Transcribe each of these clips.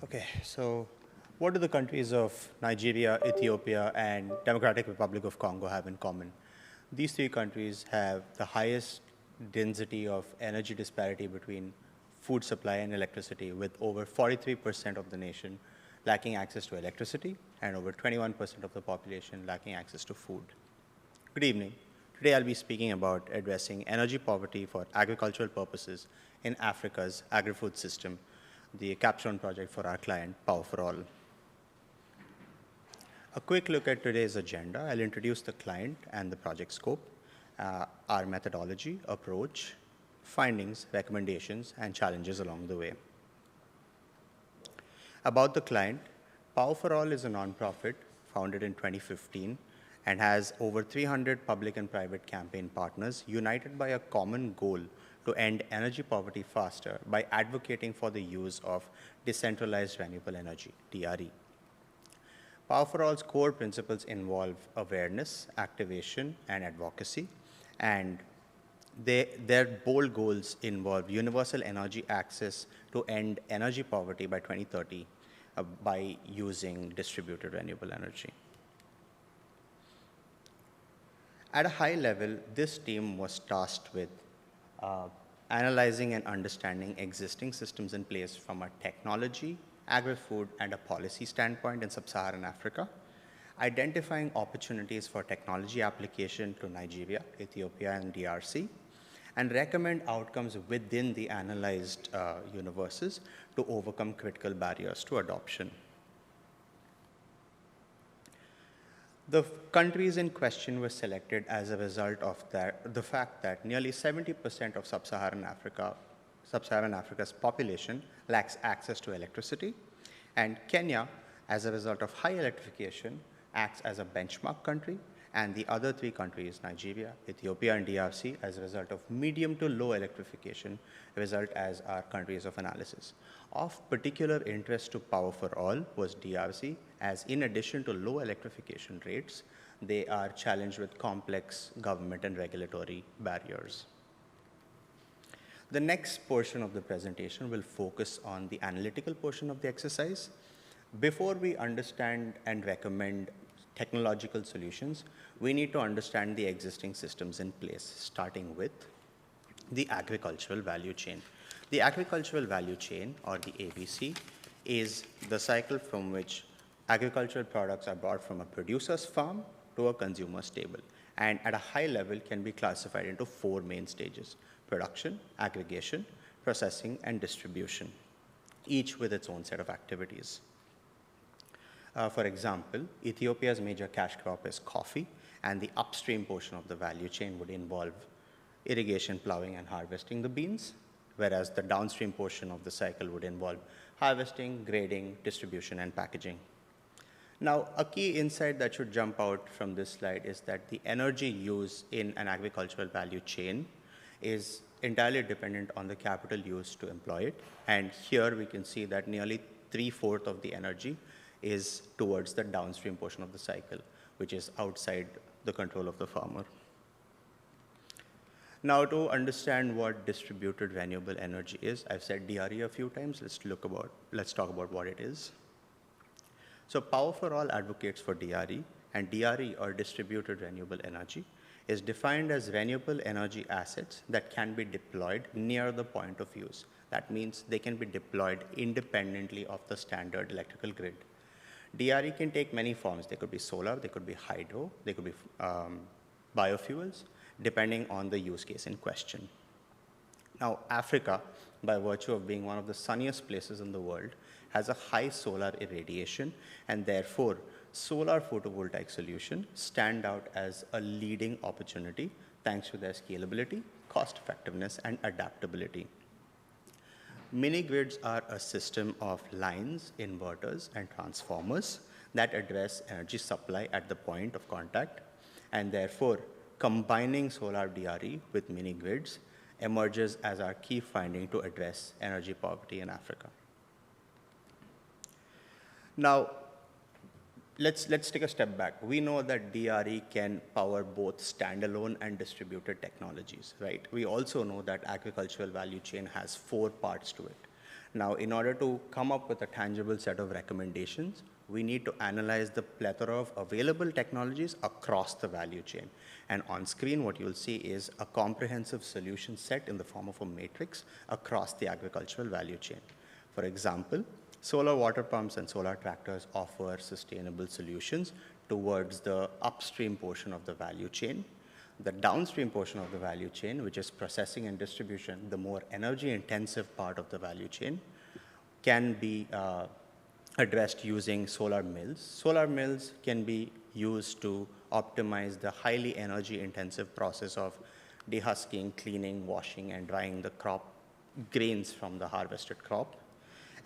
Okay, so what do the countries of Nigeria, Ethiopia, and Democratic Republic of Congo have in common? These three countries have the highest density of energy disparity between food supply and electricity, with over 43% of the nation lacking access to electricity and over 21% of the population lacking access to food. Good evening. Today I'll be speaking about addressing energy poverty for agricultural purposes in Africa's Agri-Food system, the capstone project for our client, Power for All. A quick look at today's agenda. I'll introduce the client and the project scope, our methodology, approach, findings, recommendations, and challenges along the way. About the client, Power for All is a nonprofit founded in 2015 and has over 300 public and private campaign partners united by a common goal to end energy poverty faster by advocating for the use of decentralized renewable energy, DRE. Power for All's core principles involve awareness, activation, and advocacy, and their bold goals involve universal energy access to end energy poverty by 2030 by using distributed renewable energy. At a high level, this team was tasked with analyzing and understanding existing systems in place from a technology, agri-food, and a policy standpoint in sub-Saharan Africa, identifying opportunities for technology application to Nigeria, Ethiopia, and DRC, and recommend outcomes within the analyzed universes to overcome critical barriers to adoption. The countries in question were selected as a result of the fact that nearly 70% of sub-Saharan Africa's population lacks access to electricity, and Kenya, as a result of high electrification, acts as a benchmark country, and the other three countries, Nigeria, Ethiopia, and DRC, as a result of medium to low electrification, result as our countries of analysis. Of particular interest to Power for All was DRC, as in addition to low electrification rates, they are challenged with complex government and regulatory barriers. The next portion of the presentation will focus on the analytical portion of the exercise. Before we understand and recommend technological solutions, we need to understand the existing systems in place, starting with the agricultural value chain. The agricultural value chain, or the ABC, is the cycle from which agricultural products are brought from a producer's farm to a consumer's table, and at a high level can be classified into four main stages: production, aggregation, processing, and distribution, each with its own set of activities. For example, Ethiopia's major cash crop is coffee, and the upstream portion of the value chain would involve irrigation, plowing, and harvesting the beans, whereas the downstream portion of the cycle would involve harvesting, grading, distribution, and packaging. Now, a key insight that should jump out from this slide is that the energy use in an agricultural value chain is entirely dependent on the capital used to employ it. And here we can see that nearly 3/4 of the energy is towards the downstream portion of the cycle, which is outside the control of the farmer. Now, to understand what distributed renewable energy is, I've said DRE a few times. Let's talk about what it is. So Power for All advocates for DRE, and DRE, or distributed renewable energy, is defined as renewable energy assets that can be deployed near the point of use. That means they can be deployed independently of the standard electrical grid. DRE can take many forms. They could be solar, they could be hydro, they could be biofuels, depending on the use case in question. Now, Africa, by virtue of being one of the sunniest places in the world, has a high solar irradiation, and therefore, solar photovoltaic solutions stand out as a leading opportunity thanks to their scalability, cost effectiveness, and adaptability. Mini grids are a system of lines, inverters, and transformers that address energy supply at the point of contact, and therefore, combining solar DRE with mini grids emerges as our key finding to address energy poverty in Africa. Now, let's take a step back. We know that DRE can power both standalone and distributed technologies, right? We also know that agricultural value chain has 4 parts to it. Now, in order to come up with a tangible set of recommendations, we need to analyze the plethora of available technologies across the value chain. And on screen, what you'll see is a comprehensive solution set in the form of a matrix across the agricultural value chain. For example, solar water pumps and solar tractors offer sustainable solutions towards the upstream portion of the value chain. The downstream portion of the value chain, which is processing and distribution, the more energy-intensive part of the value chain, can be addressed using solar mills. Solar mills can be used to optimize the highly energy-intensive process of dehusking, cleaning, washing, and drying the crop grains from the harvested crop.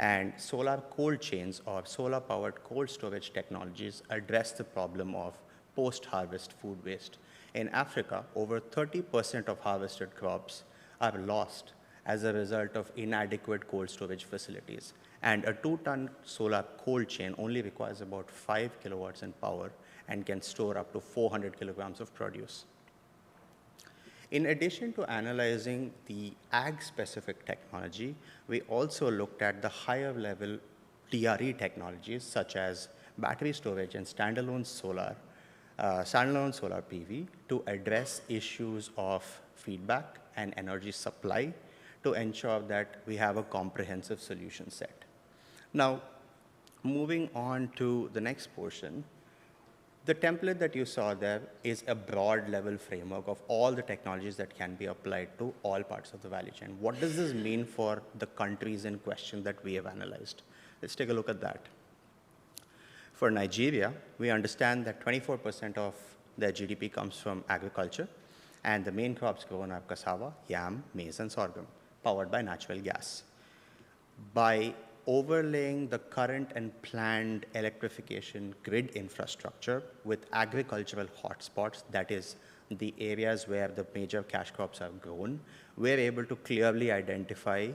And solar cold chains or solar-powered cold storage technologies address the problem of post-harvest food waste. In Africa, over 30% of harvested crops are lost as a result of inadequate cold storage facilities. And a 2-ton solar cold chain only requires about 5 kilowatts in power and can store up to 400 kilograms of produce. In addition to analyzing the ag-specific technology, we also looked at the higher-level DRE technologies, such as battery storage and standalone solar PV, to address issues of feedback and energy supply to ensure that we have a comprehensive solution set. Now, moving on to the next portion, the template that you saw there is a broad level framework of all the technologies that can be applied to all parts of the value chain. What does this mean for the countries in question that we have analyzed? Let's take a look at that. For Nigeria, we understand that 24% of their GDP comes from agriculture, and the main crops grown are cassava, yam, maize, and sorghum, powered by natural gas. By overlaying the current and planned electrification grid infrastructure with agricultural hotspots, that is, the areas where the major cash crops are grown, we're able to clearly identify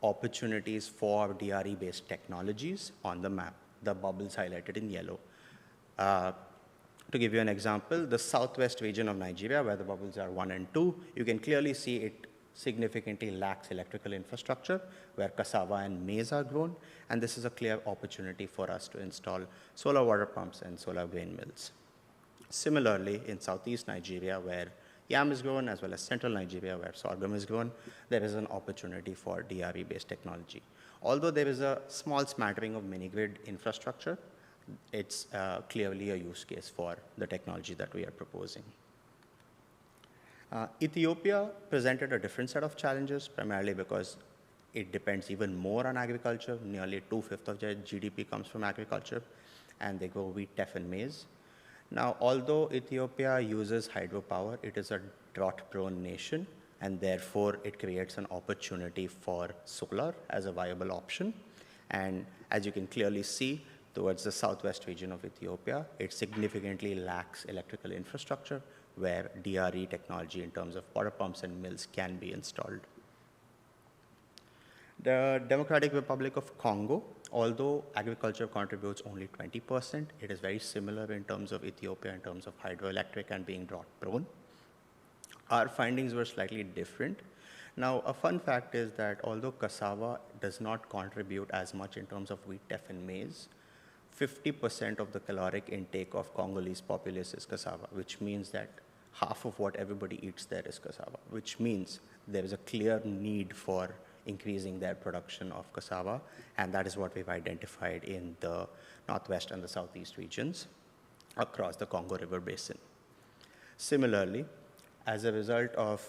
opportunities for DRE-based technologies on the map, the bubbles highlighted in yellow. To give you an example, the southwest region of Nigeria, where the bubbles are 1 and 2, you can clearly see it significantly lacks electrical infrastructure, where cassava and maize are grown, and this is a clear opportunity for us to install solar water pumps and solar grain mills. Similarly, in southeast Nigeria, where yam is grown, as well as central Nigeria, where sorghum is grown, there is an opportunity for DRE-based technology. Although there is a small smattering of mini-grid infrastructure, it's clearly a use case for the technology that we are proposing. Ethiopia presented a different set of challenges, primarily because it depends even more on agriculture. Nearly 2/5 of their GDP comes from agriculture, and they grow wheat, teff, and maize. Now, although Ethiopia uses hydropower, it is a drought-prone nation, and therefore it creates an opportunity for solar as a viable option. And as you can clearly see, towards the southwest region of Ethiopia, it significantly lacks electrical infrastructure, where DRE technology in terms of water pumps and mills can be installed. The Democratic Republic of Congo, although agriculture contributes only 20%, it is very similar in terms of Ethiopia, in terms of hydroelectric and being drought prone. Our findings were slightly different. Now, a fun fact is that although cassava does not contribute as much in terms of wheat, teff, and maize, 50% of the caloric intake of Congolese populace is cassava, which means that half of what everybody eats there is cassava, which means there is a clear need for increasing their production of cassava, and that is what we've identified in the northwest and the southeast regions across the Congo River Basin. Similarly, as a result of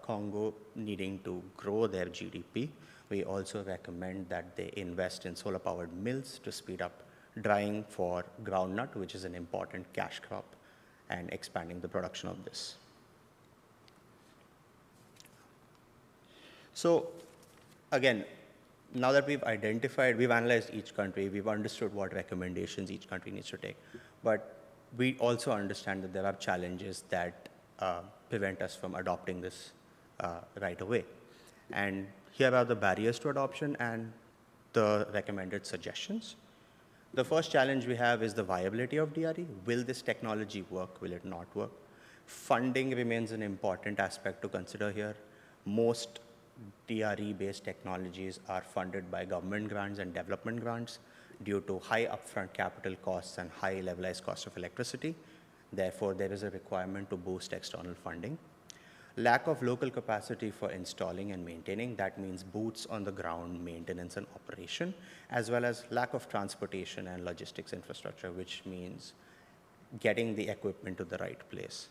Congo needing to grow their GDP, we also recommend that they invest in solar-powered mills to speed up drying for groundnut, which is an important cash crop, and expanding the production of this. So again, now that we've analyzed each country, we've understood what recommendations each country needs to take, but we also understand that there are challenges that prevent us from adopting this right away. And here are the barriers to adoption and the recommended suggestions. The first challenge we have is the viability of DRE. Will this technology work? Will it not work? Funding remains an important aspect to consider here. Most DRE-based technologies are funded by government grants and development grants due to high upfront capital costs and high levelized cost of electricity. Therefore, there is a requirement to boost external funding. Lack of local capacity for installing and maintaining, that means boots on the ground maintenance and operation, as well as lack of transportation and logistics infrastructure, which means getting the equipment to the right place.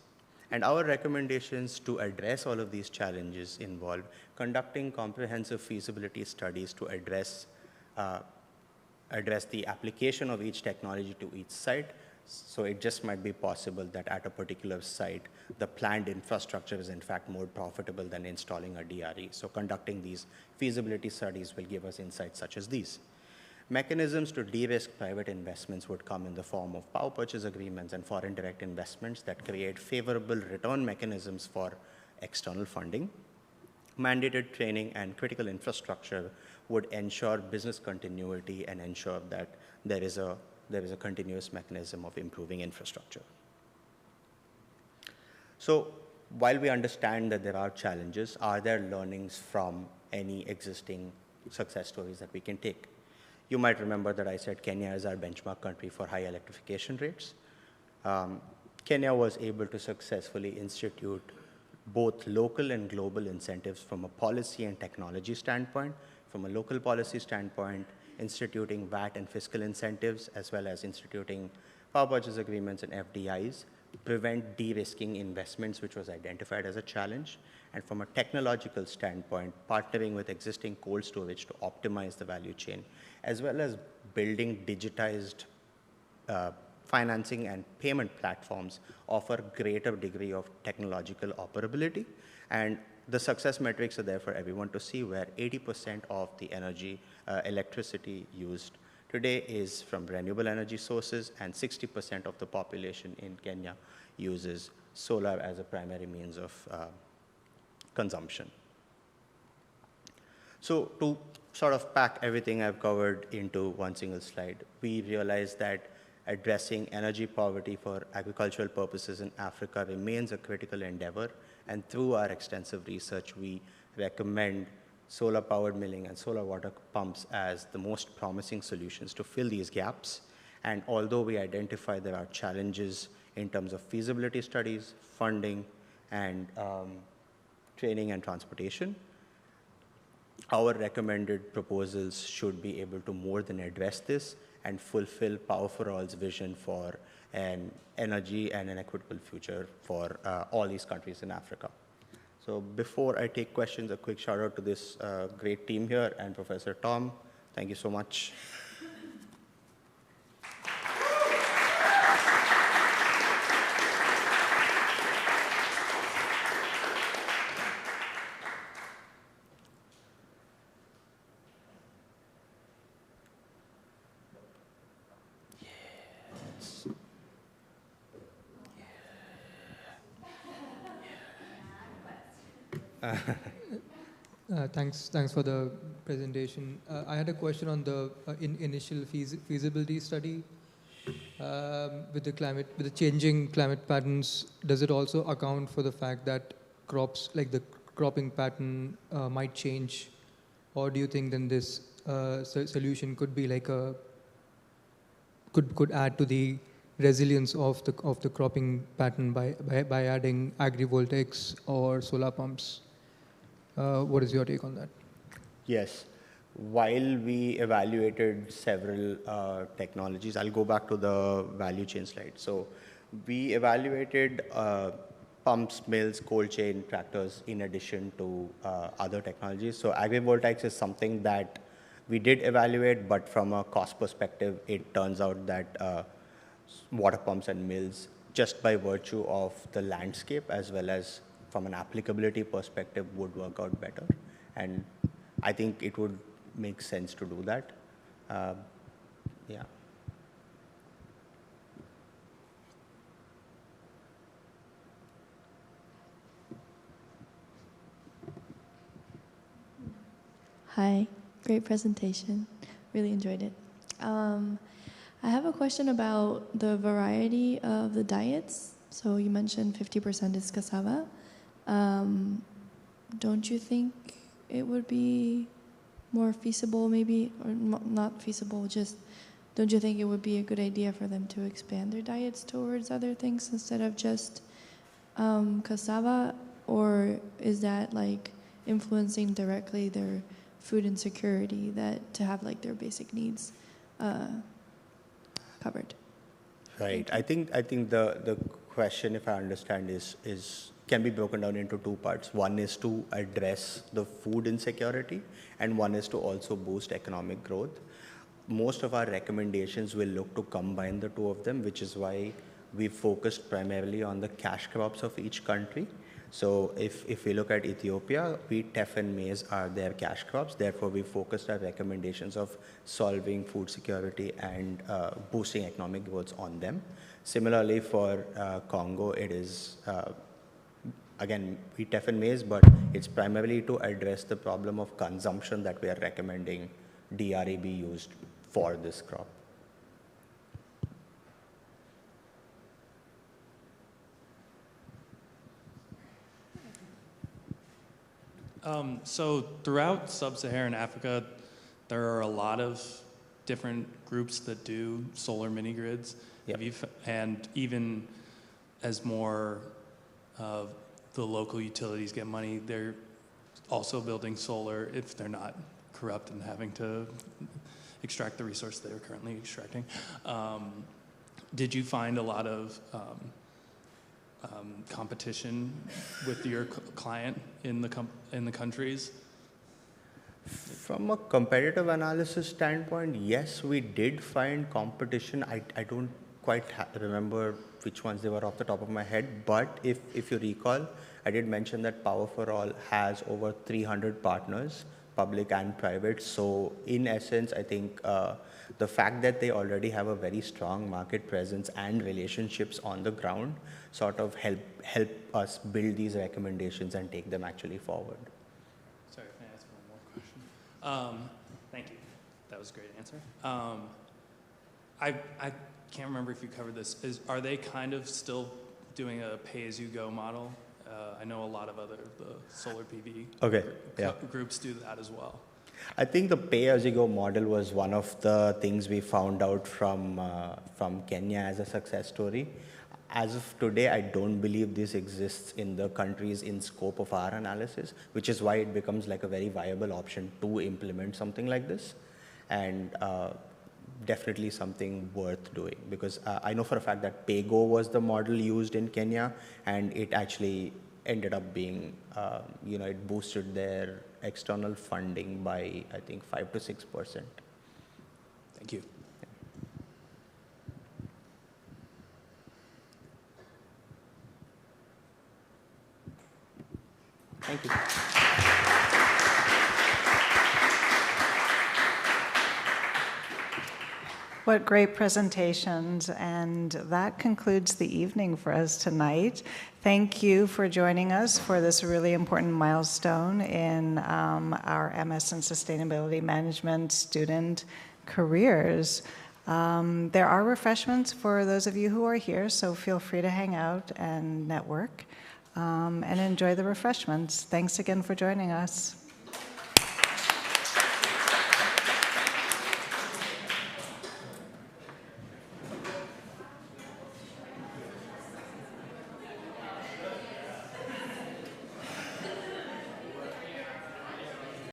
And our recommendations to address all of these challenges involve conducting comprehensive feasibility studies to address the application of each technology to each site. So it just might be possible that at a particular site, the planned infrastructure is in fact more profitable than installing a DRE. So conducting these feasibility studies will give us insights such as these. Mechanisms to de-risk private investments would come in the form of power purchase agreements and foreign direct investments that create favorable return mechanisms for external funding. Mandated training and critical infrastructure would ensure business continuity and ensure that there is a continuous mechanism of improving infrastructure. So while we understand that there are challenges, are there learnings from any existing success stories that we can take? You might remember that I said Kenya is our benchmark country for high electrification rates. Kenya was able to successfully institute both local and global incentives from a policy and technology standpoint. From a local policy standpoint, instituting VAT and fiscal incentives, as well as instituting power purchase agreements and FDIs, prevent de-risking investments, which was identified as a challenge. And from a technological standpoint, partnering with existing cold storage to optimize the value chain, as well as building digitized financing and payment platforms offer greater degree of technological operability. And the success metrics are there for everyone to see, where 80% of the electricity used today is from renewable energy sources, and 60% of the population in Kenya uses solar as a primary means of consumption. So to sort of pack everything I've covered into one single slide, we realize that addressing energy poverty for agricultural purposes in Africa remains a critical endeavor. And through our extensive research, we recommend solar-powered milling and solar water pumps as the most promising solutions to fill these gaps. And although we identify there are challenges in terms of feasibility studies, funding, and training and transportation, our recommended proposals should be able to more than address this and fulfill Power for All's vision for an energy and an equitable future for all these countries in Africa. So before I take questions, a quick shout out to this great team here and Professor Tom. Thank you so much. Thanks for the presentation. I had a question on the initial feasibility study. With the changing climate patterns, does it also account for the fact that crops, like the cropping pattern, might change, or do you think then this solution could be like could add to the resilience of the cropping pattern by adding agrivoltaics or solar pumps? What is your take on that? Yes. While we evaluated several technologies, I'll go back to the value chain slide. So we evaluated pumps, mills, cold chain, tractors, in addition to other technologies. So agrivoltaics is something that we did evaluate, but from a cost perspective, it turns out that water pumps and mills, just by virtue of the landscape as well as from an applicability perspective, would work out better. And I think it would make sense to do that. Yeah. Hi, great presentation. Really enjoyed it. I have a question about the variety of the diets. So you mentioned 50% is cassava. Don't you think it would be more feasible maybe, or not feasible, just don't you think it would be a good idea for them to expand their diets towards other things instead of just cassava? Or is that like influencing directly their food insecurity, that to have like their basic needs covered? Right. I think the question, if I understand, is can be broken down into two parts. One is to address the food insecurity, and one is to also boost economic growth. Most of our recommendations will look to combine the two of them, which is why we focused primarily on the cash crops of each country. So if we look at Ethiopia, wheat, teff, and maize are their cash crops. Therefore, we focused our recommendations of solving food security and boosting economic growth on them. Similarly, for Congo, it is, again, wheat, teff, and maize, but it's primarily to address the problem of consumption that we are recommending DRE be used for this crop. So throughout sub-Saharan Africa, there are a lot of different groups that do solar mini grids. Yep. And even as more of the local utilities get money, they're also building solar if they're not corrupt and having to extract the resource they're currently extracting. Did you find a lot of competition with your client in the countries? From a competitive analysis standpoint, yes, we did find competition. I don't quite remember which ones they were off the top of my head, but if you recall, I did mention that Power for All has over 300 partners, public and private. So in essence, I think the fact that they already have a very strong market presence and relationships on the ground sort of help us build these recommendations and take them actually forward. Sorry, can I ask one more question? Thank you. That was a great answer. I can't remember if you covered this. Are they kind of still doing a pay-as-you-go model? I know a lot of the solar PV groups do that as well. I think the pay-as-you-go model was one of the things we found out from Kenya as a success story. As of today, I don't believe this exists in the countries in scope of our analysis, which is why it becomes like a very viable option to implement something like this, and definitely something worth doing, because I know for a fact that PayGo was the model used in Kenya, and it actually ended up being, it boosted their external funding by, I think, 5 to 6%. Thank you. Thank you. What great presentations, and that concludes the evening for us tonight. Thank you for joining us for this really important milestone in our MS and Sustainability Management student careers. There are refreshments for those of you who are here, so feel free to hang out and network and enjoy the refreshments. Thanks again for joining us.